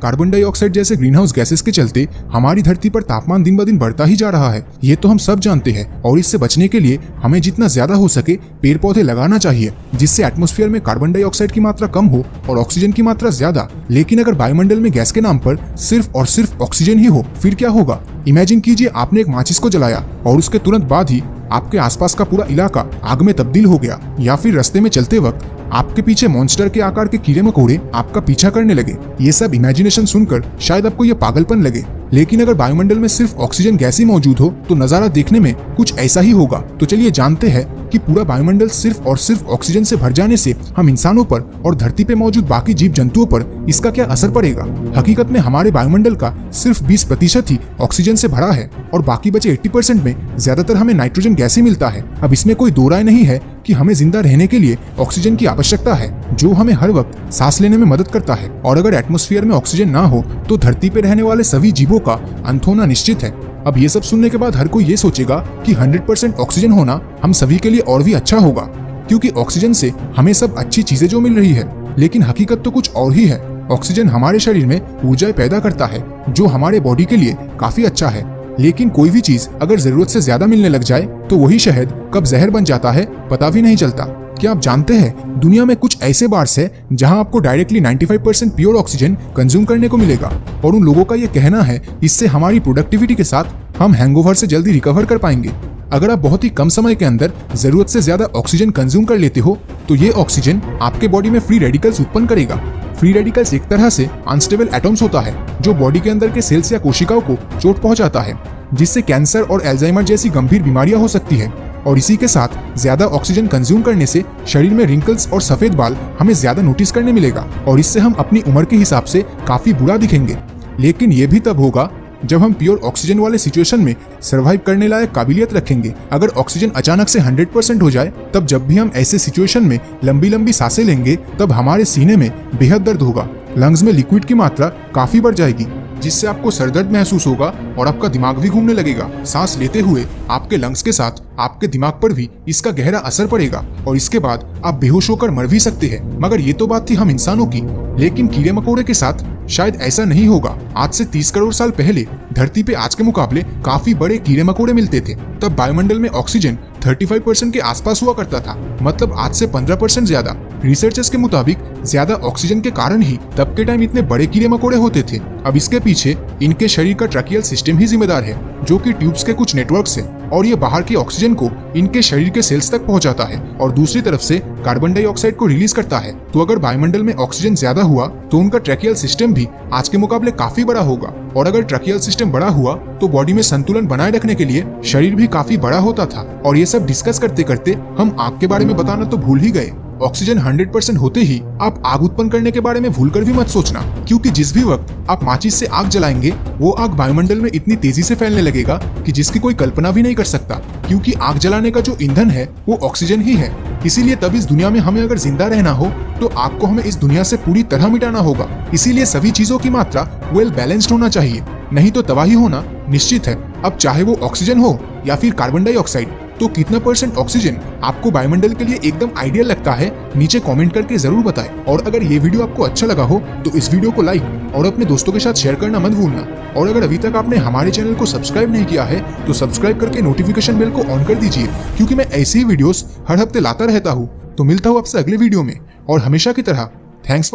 Carbon dioxide जैसे green house gases के चलते हमारी धरती पर तापमान दिन ब दिन बढ़ता ही जा रहा है। ये तो हम सब जानते हैं और इससे बचने के लिए हमें जितना ज्यादा हो सके पेड़ पौधे लगाना चाहिए, जिससे एटमॉस्फेयर में कार्बन डाइऑक्साइड की मात्रा कम हो और ऑक्सीजन की मात्रा ज्यादा। लेकिन अगर वायुमंडल में गैस के नाम पर सिर्फ और सिर्फ ऑक्सीजन ही हो, फिर क्या होगा? इमेजिन कीजिए आपने एक माचिस को जलाया और उसके तुरंत बाद ही आपके आसपास का पूरा इलाका आग में तब्दील हो गया, या फिर रास्ते में चलते वक्त आपके पीछे मॉन्स्टर के आकार के कीड़े मकोड़े आपका पीछा करने लगे। ये सब इमेजिनेशन सुनकर शायद आपको ये पागलपन लगे, लेकिन अगर वायुमंडल में सिर्फ ऑक्सीजन गैस ही मौजूद हो तो नजारा देखने में कुछ ऐसा ही होगा। तो चलिए जानते हैं कि पूरा वायुमंडल सिर्फ और सिर्फ ऑक्सीजन से भर जाने से हम इंसानों पर और धरती पे मौजूद बाकी जीव जंतुओं पर इसका क्या असर पड़ेगा। हकीकत में हमारे वायुमंडल का सिर्फ 20% ही ऑक्सीजन से भरा है और बाकी बचे 80% में ज्यादातर हमें नाइट्रोजन गैस ही मिलता है। अब इसमें कोई दो राय नहीं है कि हमें जिंदा रहने के लिए ऑक्सीजन की आवश्यकता है, जो हमें हर वक्त सांस लेने में मदद करता है। और अगर एटमॉस्फेयर में ऑक्सीजन ना हो तो धरती पे रहने वाले सभी जीवों का अंत होना निश्चित है। अब ये सब सुनने के बाद हर कोई ये सोचेगा कि 100% ऑक्सीजन होना हम सभी के लिए और भी अच्छा होगा, क्योंकि ऑक्सीजन से हमें सब अच्छी चीजें जो मिल रही है। लेकिन हकीकत तो कुछ और ही है। ऑक्सीजन हमारे शरीर में ऊर्जा पैदा करता है, जो हमारे बॉडी के लिए काफी अच्छा है। लेकिन कोई भी चीज अगर जरूरत से ज्यादा मिलने लग जाए तो वही शहद कब जहर बन जाता है पता भी नहीं चलता। क्या आप जानते हैं दुनिया में कुछ ऐसे बार्स है जहां आपको डायरेक्टली 95% प्योर ऑक्सीजन कंज्यूम करने को मिलेगा, और उन लोगों का ये कहना है इससे हमारी प्रोडक्टिविटी के साथ हम हैंगओवर से जल्दी रिकवर कर पाएंगे। अगर आप बहुत ही कम समय के अंदर जरूरत से ज्यादा ऑक्सीजन कंज्यूम कर लेते हो तो ये ऑक्सीजन आपके बॉडी में फ्री रेडिकल्स उत्पन्न करेगा। फ्री रेडिकल्स एक तरह से अनस्टेबल एटम्स होता है जो बॉडी के अंदर के सेल्स या कोशिकाओं को चोट पहुंचाता है, जिससे कैंसर और एल्जाइमर जैसी गंभीर बीमारियां हो सकती है। और इसी के साथ ज्यादा ऑक्सीजन कंज्यूम करने से शरीर में रिंकल्स और सफेद बाल हमें ज्यादा नोटिस करने मिलेगा, और इससे हम अपनी उम्र के हिसाब से काफी बुरा दिखेंगे। लेकिन ये भी तब होगा जब हम प्योर ऑक्सीजन वाले सिचुएशन में सर्वाइव करने लायक काबिलियत रखेंगे। अगर ऑक्सीजन अचानक से 100% हो जाए, तब जब भी हम ऐसे सिचुएशन में लंबी लंबी सांसें लेंगे तब हमारे सीने में बेहद दर्द होगा, लंग्स में लिक्विड की मात्रा काफी बढ़ जाएगी, जिससे आपको सरदर्द महसूस होगा और आपका दिमाग भी घूमने लगेगा। सांस लेते हुए आपके लंग्स के साथ आपके दिमाग पर भी इसका गहरा असर पड़ेगा और इसके बाद आप बेहोश होकर मर भी सकते हैं। मगर ये तो बात थी हम इंसानों की, लेकिन कीड़े मकोड़े के साथ शायद ऐसा नहीं होगा। आज से 30 करोड़ साल पहले धरती पे आज के मुकाबले काफी बड़े कीड़े मकोड़े मिलते थे। तब वायुमंडल में ऑक्सीजन 35% के आसपास हुआ करता था, मतलब आज से 15% ज्यादा। रिसर्चर्स के मुताबिक ज्यादा ऑक्सीजन के कारण ही तब के टाइम इतने बड़े कीड़े मकोड़े होते थे। अब इसके पीछे इनके शरीर का ट्रैकियल सिस्टम ही जिम्मेदार है, जो कि ट्यूब्स के कुछ नेटवर्क से, और ये बाहर के ऑक्सीजन को इनके शरीर के सेल्स तक पहुंचाता है और दूसरी तरफ से कार्बन डाइऑक्साइड को रिलीज करता है। तो अगर वायुमंडल में ऑक्सीजन ज्यादा हुआ तो उनका ट्रैकियल सिस्टम भी आज के मुकाबले काफी बड़ा होगा, और अगर ट्रैकियल सिस्टम बड़ा हुआ तो बॉडी में संतुलन बनाए रखने के लिए शरीर भी काफी बड़ा होता था। और ये सब डिस्कस करते करते हम आग के बारे में बताना तो भूल ही गए। ऑक्सीजन 100% होते ही आप आग उत्पन्न करने के बारे में भूलकर भी मत सोचना, क्योंकि जिस भी वक्त आप माचिस से आग जलाएंगे वो आग वायुमंडल में इतनी तेजी से फैलने लगेगा कि जिसकी कोई कल्पना भी नहीं कर सकता, क्योंकि आग जलाने का जो ईंधन है वो ऑक्सीजन ही है। इसीलिए तब इस दुनिया में हमें अगर जिंदा रहना हो तो आग को हमें इस दुनिया से पूरी तरह मिटाना होगा। इसीलिए सभी चीजों की मात्रा वेल बैलेंस्ड होना चाहिए, नहीं तो तबाही होना निश्चित है। अब चाहे वो ऑक्सीजन हो या फिर कार्बन डाइऑक्साइड, तो कितना % ऑक्सीजन आपको वायुमंडल के लिए एकदम आइडियल लगता है, नीचे कमेंट करके जरूर बताएं। और अगर ये वीडियो आपको अच्छा लगा हो तो इस वीडियो को लाइक और अपने दोस्तों के साथ शेयर करना मत भूलना। और अगर अभी तक आपने हमारे चैनल को सब्सक्राइब नहीं किया है तो सब्सक्राइब करके नोटिफिकेशन बेल को ऑन कर दीजिए, क्योंकि मैं ऐसी ही वीडियोस हर हफ्ते लाता रहता हूँ। तो मिलता हूँ आपसे अगले वीडियो में, और हमेशा की तरह थैंक्स।